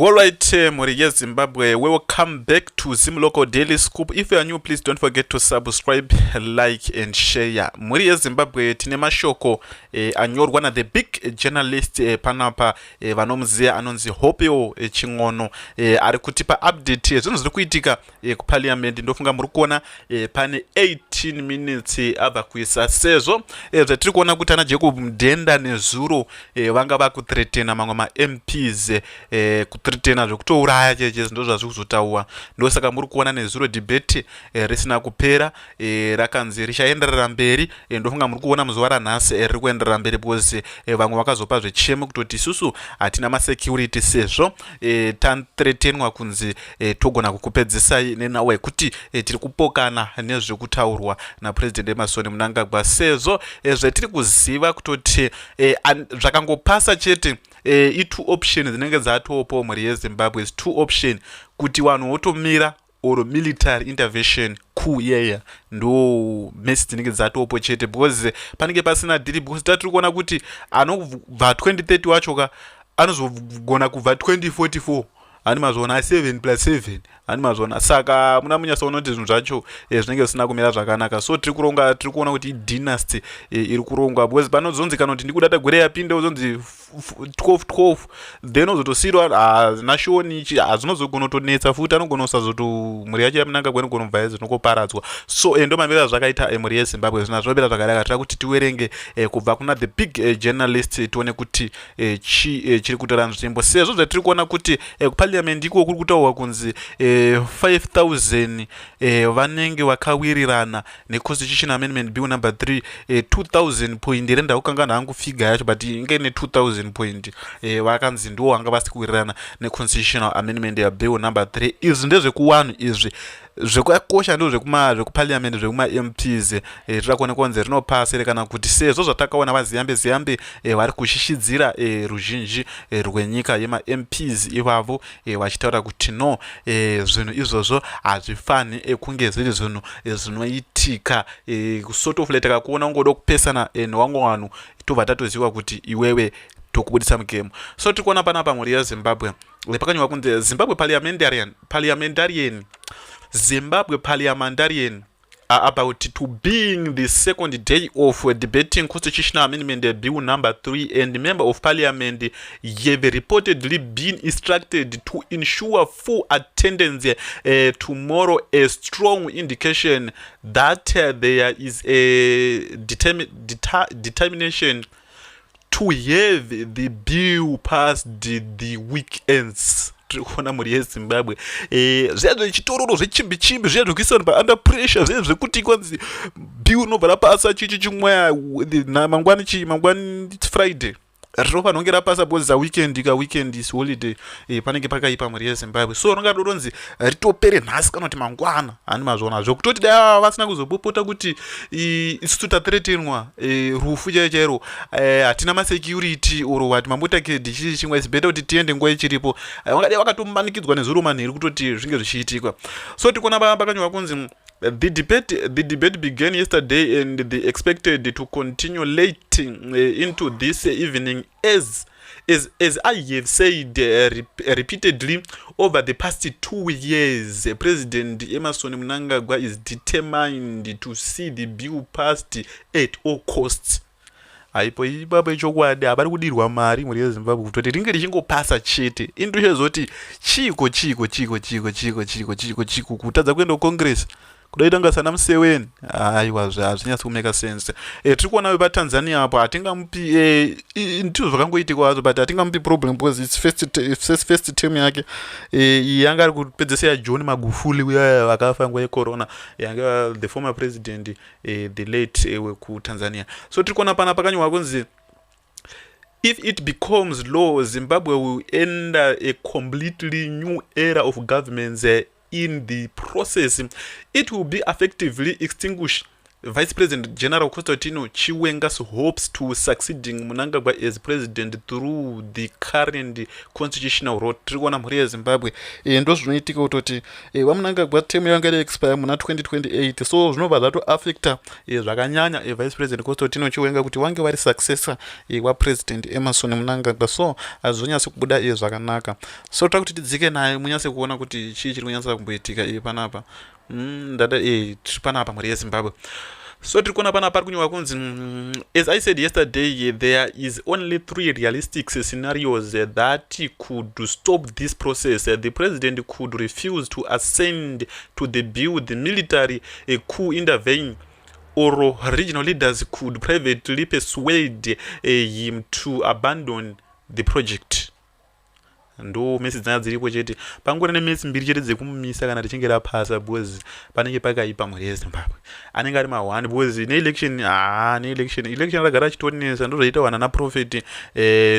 Alright, Moriya Zimbabwe, welcome back to Zim Local Daily Scoop. If you are new, please don't forget to subscribe, like and share. Moriya Zimbabwe, tinema shoko anyorwa na the big journalist panapa vanomuzia anonzi Hopeo Chingono ari kutipa update zvinhu zviri kuitika kuparliament. Ndofunga muri kuona pane 18 minutes abva kuisa sezvo zvatiri kuona kuti ana Jacob Mudenda nezuro vanga vakuthreatena mamwe ma-MPs kuthreatena zvekutouraya cheche ndo zvazviri kuzotaura. Ndosaka muri kuona nezuro debate risina kupera rakanzi richaenderera mberi. Ndofunga muri kuona muzuva ranhasi riri kuenderera mberi because vamwe vakazopa zvechemo kutoti isusu hatina masecurity sezvo tathreatenwa kunzi togona kukupedzesai nenawo yekuti tiri kupokana nezvekutaurwa napresident Emerson Mnangagwa sezvo zvetiri kuziva kutoti zvakangopasa chete i2 options dzinenge dzatopo mhuri yeZimbabwe is 2 option kuti vanhu votomira or military intervention coup yeya ndo mesi dzinenge dzatopo chete because panenge pasina diri because tatiri kuona kuti anobva 2030 wacho ka anozogona kubva 2044 ani mazona 7+7 ani mazona saka muna munyasaona kuti zvinhu zvacho zvinenge zvisina kumira zvakanaka. So tiri kuona kuti dynasty iri kurongwa because panozonzikana kuti ndikuda tagore yapinde uzonzi 12 then uzotosirwa nashoni hazinozogona kutonetsa futi anogona kusazoto mhuri yacho yaMnangagwa inogona kubva yezvinokoparadzwa. So ndo mamira zvakaita mhuri yeZimbabwe zvina zvinobera zvakanaka. Tira kuti tiwerenge kubva kuna the big journalist tione kuti chiri kutora nzvimbo sezvo zvatiri kuona kuti kuparliament iko kuri kutaurwa kunzi 5,000 vanenge vakawirirana neconstitution amendment bill number 3 2,000 point renda ukangana hangu figa yacho but inge ne 2,000 point vakanzi ndo vanga vasi kuwirirana neconstitutional amendment ya bill number 3. izvi ndezvekuwanhu izvi zvekakosha ndo zvekuparliament zvekuma-MPs tirakuona kunzi rinopasire kana kuti sezvo zvatakaona vaziyambe vari kushishidzira ruzhinji rwenyika yema-MPs ivavo vachitaura kuti no zvinhu izvozvo hazvifani kunge zviri zvinhu zvinoitika sort of like kuona ungoda kupesana nevamwe vanhu tobva tatoziva kuti iwewe tokubudisa mugemo. So tiri kuona panapa mhuri yeZimbabwe pakanyorwa kunzi Zimbabwe parliamentarian are about to being the second day of debating constitutional amendment bill number 3, and member of parliament have reportedly been instructed to ensure full attendance tomorrow, a strong indication that there is a determination to have the bill passed the weekends. Tiri kuona mhuri yeZimbabwe zviya zvechitororo zvechimbi zviya zvekuisa vanhu under pressure zviya zvekuti kwanzi bill unobva rapasa chichi chimweya mangwani Friday rinofana kunge rapasa because weekend is holiday panenge pakaipa mhuri yeZimbabwe. So ringa doronzi ritopere nhasi kana kuti mangwana hani mazvona zvekutoti dai vasina kuzopopota kuti isusu tathreatenwa rufu chairo hatina masecurity oro wati mamotakedi chichi chimwe it's better kuti tiende nguva ichiripo vangadai vakatomanikidzwa nezuro manheru kutoti zvinge zvichiitika. So tikuona pakanyorwa kunzi the debate began yesterday and they expected to continue late into this evening as I have said repeatedly over the past 2 years. President Emerson Mnangagwa is determined to see the bill passed at all costs. Aipo ibaba chokwadi habari kudirwa mari mhuri yeZimbabwe kutoti ringe richingopasa chete into chezoti chiko kutadza kuenda kucongress kudai tanga sana museweni aiwa hazvinyatsi kumeka sense. Tiri kuona paTanzania apo hatingamupi ndizvo zvakangoitika hazo but hatingamupi problem because it's first term yake yanga ari kupedzesa yaJohn Magufuli uya vakafa nguva yecorona yanga the former president the late kuTanzania. So tiri kuona pana pakanyorwa kunzi if it becomes law, Zimbabwe will enter a completely new era of governments. In the process, it will be effectively extinguished Vice President General Constantino Chiwenga's hopes to succeeding Mnangagwa as president through the current constitutional road. Trikuona mhuri yeZimbabwe ndo zvinoitika kutoti vaMnangagwa term yanga expire muna 2028, so zvinobva zvatoaffecta zvakanyanya Vice President Constantino Chiwenga kuti wange vari successor waPresident Emmerson Mnangagwa, so hazvonyatso kubuda zvakanaka. So toda kuti tidzike naye munyatse kuona kuti chii chiri kunyatsa kumboitika panapa. Ndada tiri panapa mhuri yeZimbabwe. So trikuona panapa pari kunyorwa kunzi as I said yesterday, there is only 3 realistic scenarios that could stop this process. The president could refuse to ascend to the bill, the military coup intervene, or regional leaders could privately persuade him to abandon the project. Ndo mesi dzanga dziripo chete, pangori nemesi mbiri chete dzekumumisa kana richinge rapasa, because panenge pakaipa mhuri yeZimbabwe. Anenge ari ma1 because election ragara achitonesa, ndo zvaita wana naprofeti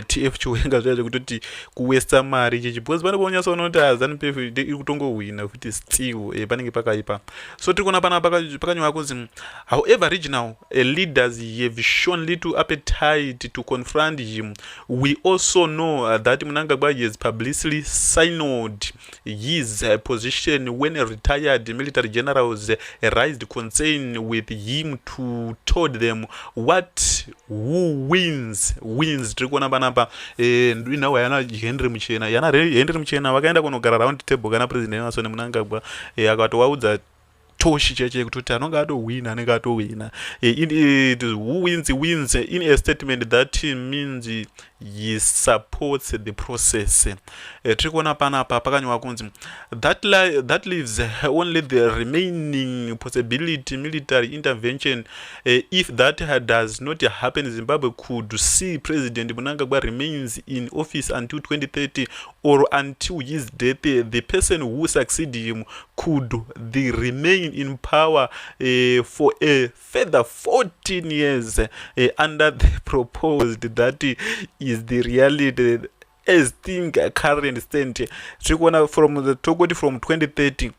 TF Chiwenga zvaizvo kutoti kuwesta mari chichi, because pane ponyatsoona kuti ZANU-PF iri kutongohwina kuti still panenge pakaipa. So tiri kuona pana pakanyorwa kunzi however regional leaders have shown little appetite to confront him. We also know that Mnangagwa has publicly signed his position when retired military generals raised concern with him to told them who wins. Tiri kuona panapa ndinawo yana Henry Muchena vakaenda kunogara round table kana president Emmerson Mnangagwa akatovaudza toshi cheche kuti anonga atowina anenge atowina. Who wins in a statement that means he supports the process. Tiri kuona panapa pakanyorwa kunzi that leaves only the remaining possibility military intervention. If that does not happen, Zimbabwe could see President Mnangagwa remains in office until 2030 or until his death. The person who succeeds him could remain in power for a further 14 years under the proposed that is the reality as thing current stand. Trikuona from the Togoti from 2030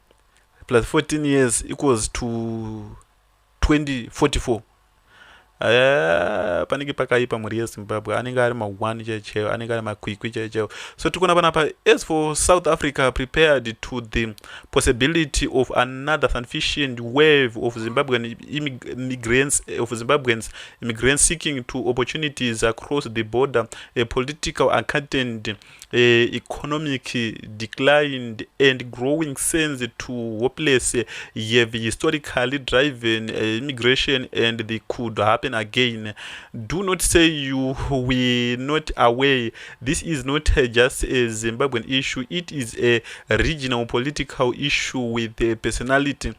plus 14 years equals to 2044. Panenge pakaipa mhuri yeZimbabwe, anenge ari ma1 chaichaiwo, anenge ari makwikwi chaichaiwo. So tikuona panapa, as for South Africa prepared to the possibility of another sufficient wave of Zimbabwean immigrants seeking to opportunities across the border, a political uncertainty, economic decline and growing sense to hopeless have historically driven immigration, and they could happen again. Do not say you were not aware. This is not just a Zimbabwean issue, it is a regional political issue with a personality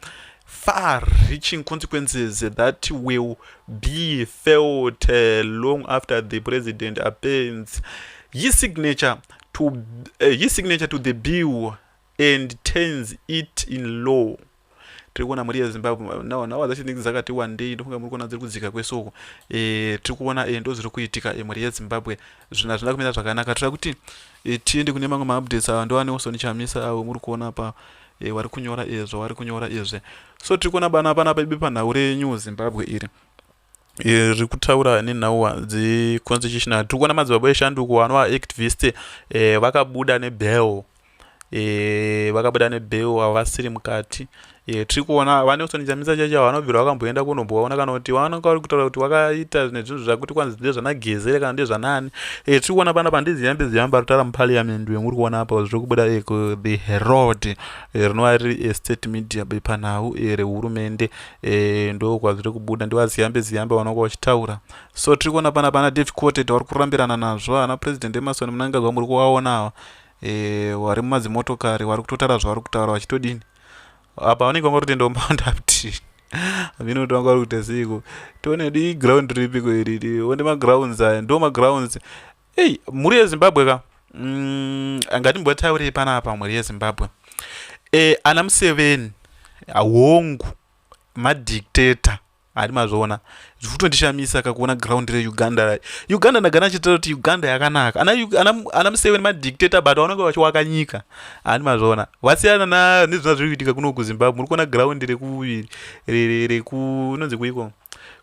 far-reaching consequences that will be felt long after the president appends his signature to the bill and turns it in law. Tiri kuona mhuri yeZimbabwe nawo dzachinenge dzakati wandei, ndofunga muri kuona dziri kudzika kwesoko. Tiri kuona ndo zviri kuitika mhuri yeZimbabwe, zvina zvina kumira zvakanaka. Tira kuti tiende kune mamwe maupdates awa ndowanewo nichamisa awo muri kuona pa vari kunyora izvo. So tiri kuona panapa bepanhau reNew Zimbabwe iri riri kutaura nenhau dzeconstitutional. Tiri kuona madzibaba eshanduko vanova activist vakabuda nebill havasiri mukati. Tiri kuona vaneusonidzamisa chacho vanobvira vakamboenda kunomboona kana kuti vanonga vari kutaura kuti wakaita zvinhu zvakuti kwanzi ndezvanagezere kana ndezvanani. Tiri kuona panapa ndeziyambe ritaura muparliament wemuri kuona apa zviri kubuda the Herald rinova riri state media bepanhau rehurumende, ndo kwazviri kubuda ndovaziyambe vanonga vachitaura. So tiri kuona panapa ana David Quartet vari kurambirana nazvo, ana president Emmerson Mnangagwa muri kuvaona vari mumadzimotokari vari kutotaura zvavari kutaura vachitodini apa vanenge vanga kuti ndombaunda kuti vinoti vanga vari kuti siko tione di ground ripiko iri onde magrounds aya ndo magrounds. Mhuri yeZimbabwe ka ngatimbotaurei panapa mhuri yeZimbabwe. Ana Museveni hongu madictator ari mazvoona zvekutondishamisa kakuona ground reuganda uganda ndagana chitaura kuti uganda yakanaka ana Museveni madictator but vanonge vachiwaka nyika ari mazvoona vasiyana nezvina zviri kuitika kuno kuzimbabwe muri kuona ground rekunonzi kuiko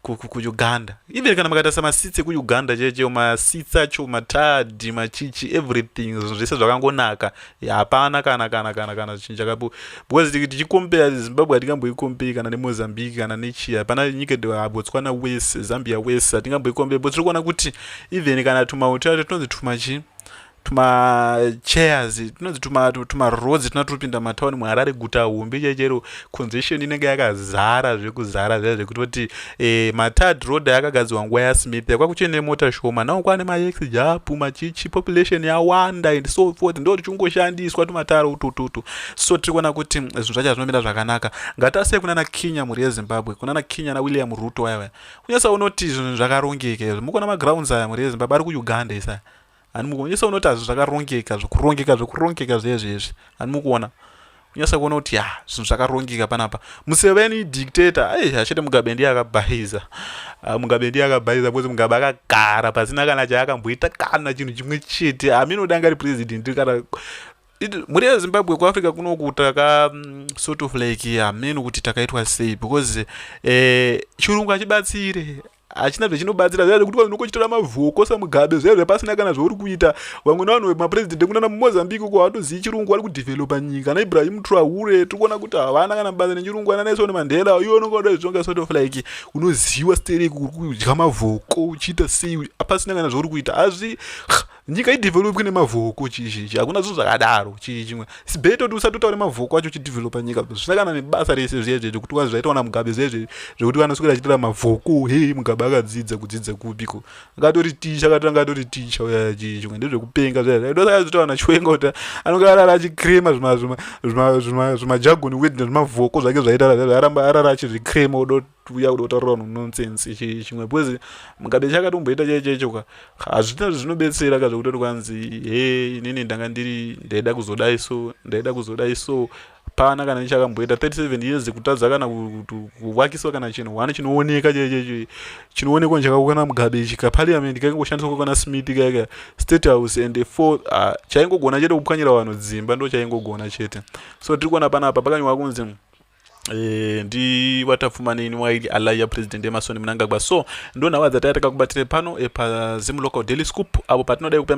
kuuganda even kana makatarisa masitsi ekuuganda cheche masitsi acho matadhi machichi everything zvinhu zvese zvakangonaka hapana kana zvichakapo because tichikompea zimbabwe hatingamboikompei kana nemozambique kana nechia hapana nyika botswana west zambia west hatingamboikompei bo tiri kuona kuti even kana tumauto acho tinonzi chairs tinonzi roads tinatopinda matauni muharare guta hombe chechero congestion inenge yakazara zvekuzara zvekutoti matad road yakagadzirwa nguva yaSmith kwakuchene nemota shoma nawo kwane maexjapu machichi population yawanda and so forth ndo tichingoshandiswa tumataro utututu so tiri kuona kuti zvinhu zvacho zvinomira zvakanaka ngatase kunana Kenya muri yeZimbabwe kunana Kenya naWilliam Ruto waya kunyasa unoti zvinhu zvakarongeka mukona magrounds aya muri yeZimbabwe ari kuUganda isa ani mukuonyesa unoti hazvo zvakarongeka zvekurongeka zvezvezvi ani mukuona unyasa kuona kuti zvinhu zvakarongeka panapa Museveni dictator achete Mugabe ndiye akabhaiza kuti Mugabe akagara pasina kana chaakamboita kana chinhu chimwe chete aminoda ngari president kana muri yeZimbabwe kuAfrica kunoku taka sort of like ameno kuti takaitwa sei because chirungu achibatsire achina zvechinobatsira zvaizvo kuti vanhu nokuchitora mavhoko saMugabe zvaizvo pasina kana zvauri kuita vamwe navanhu mapresident kunana muMozambique uko havatozivi chirungu vari kudevelopa nyika na Ibrahim Traore tikuona kuti havana kana mabasa nechirungu ana Nelson Mandela iwo unongoda zvonga sort of like unoziva stereki uri kudya mavhoko uchiita sei pasina kana zvauri kuita azvi nyika idevelopwe nemavhoko chichi hakuna zvinhu zvakadaro chimwe sibeto kuti usatotaura mavhoko acho uchidevelopa nyika zvisina kana nebasa rese zvezvezvo kuti zvaitawa naMugabe zvezve zvekuti vanoswera achitora mavhoko Mugabe akadzidza kudzidza kupiko akatori ticha akatanga atori ticha uya chimwe ndezvekupenga zvezvo akazotaura naChiwenga kuti anonga arara achikrema zvimajagoni word nezvimavhoko zvake zvaita aramba arara achizvikrema uya kudotaura vanhu nonsense chimwe because Mugabe chakatomboita chechecho hazvina zvinobetsera kazvekuti kwanzi inini ndanga ndaida kuzodai so pana kana nichakamboita 37 years kutadza kana kuvakiswa kana chinhu wani chinooneka chechecho chinoonekwa chakakwana Mugabe chika parliament kakangoshandiswa kana Smith kaka state house and for chaingogona chete kupwanyira vanhu dzimba ndo chaingogona chete so tiri kuona panapa pakanywa kunzi ndi watafumaneni waili alaya president Emerson Mnangagwa so ndo nawadza tayataka kubatire pano pa Zim Local Daily Scoop abo patinoda kupa